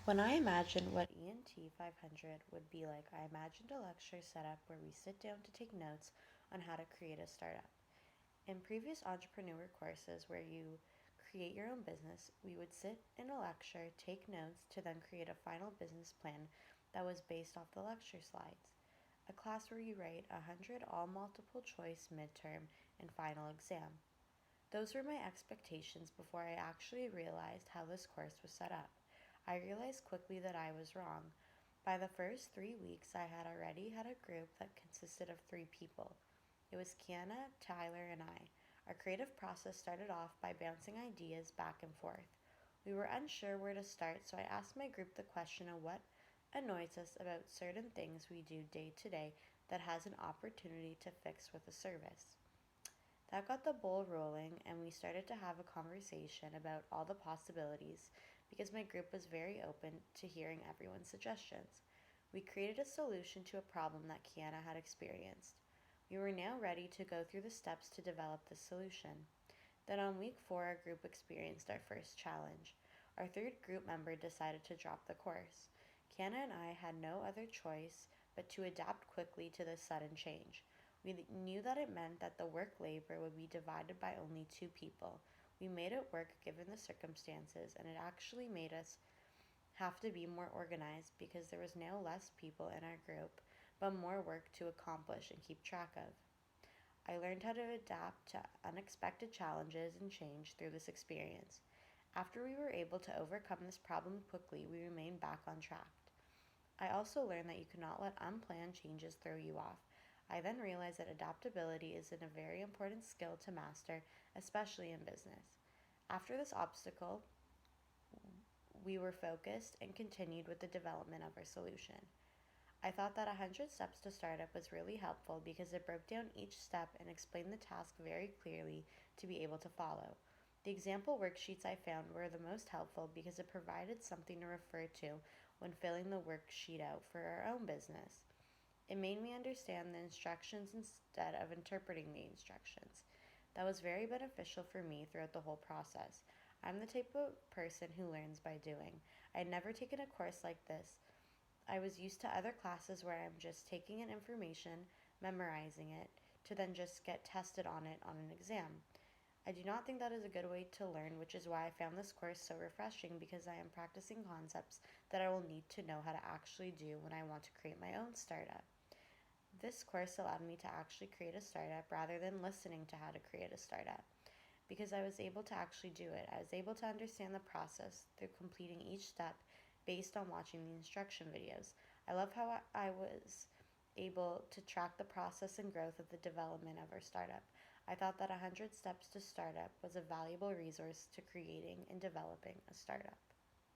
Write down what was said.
When I imagined what ENT 500 would be like, I imagined a lecture setup where we sit down to take notes on how to create a startup. In previous entrepreneur courses where you create your own business, we would sit in a lecture, take notes to then create a final business plan that was based off the lecture slides. A class where you write 100 all multiple choice midterm and final exam. Those were my expectations before I actually realized how this course was set up. I realized quickly that I was wrong. By the first 3 weeks, I had already had a group that consisted of 3 people. It was Kiana, Tyler, and I. Our creative process started off by bouncing ideas back and forth. We were unsure where to start, so I asked my group the question of what annoys us about certain things we do day to day that has an opportunity to fix with a service. That got the ball rolling, and we started to have a conversation about all the possibilities because my group was very open to hearing everyone's suggestions. We created a solution to a problem that Kiana had experienced. We were now ready to go through the steps to develop this solution. Then on week 4, our group experienced our first challenge. Our third group member decided to drop the course. Kiana and I had no other choice but to adapt quickly to this sudden change. We knew that it meant that the work labor would be divided by only 2 people. We made it work given the circumstances, and it actually made us have to be more organized because there was now less people in our group, but more work to accomplish and keep track of. I learned how to adapt to unexpected challenges and change through this experience. After we were able to overcome this problem quickly, we remained back on track. I also learned that you cannot let unplanned changes throw you off. I then realized that adaptability is a very important skill to master, especially in business. After this obstacle, we were focused and continued with the development of our solution. I thought that 100 Steps to Startup was really helpful because it broke down each step and explained the task very clearly to be able to follow. The example worksheets I found were the most helpful because it provided something to refer to when filling the worksheet out for our own business. It made me understand the instructions instead of interpreting the instructions. That was very beneficial for me throughout the whole process. I'm the type of person who learns by doing. I had never taken a course like this. I was used to other classes where I'm just taking in information, memorizing it, to then just get tested on it on an exam. I do not think that is a good way to learn, which is why I found this course so refreshing because I am practicing concepts that I will need to know how to actually do when I want to create my own startup. This course allowed me to actually create a startup rather than listening to how to create a startup because I was able to actually do it. I was able to understand the process through completing each step based on watching the instruction videos. I love how I was able to track the process and growth of the development of our startup. I thought that 100 Steps to Startup was a valuable resource to creating and developing a startup.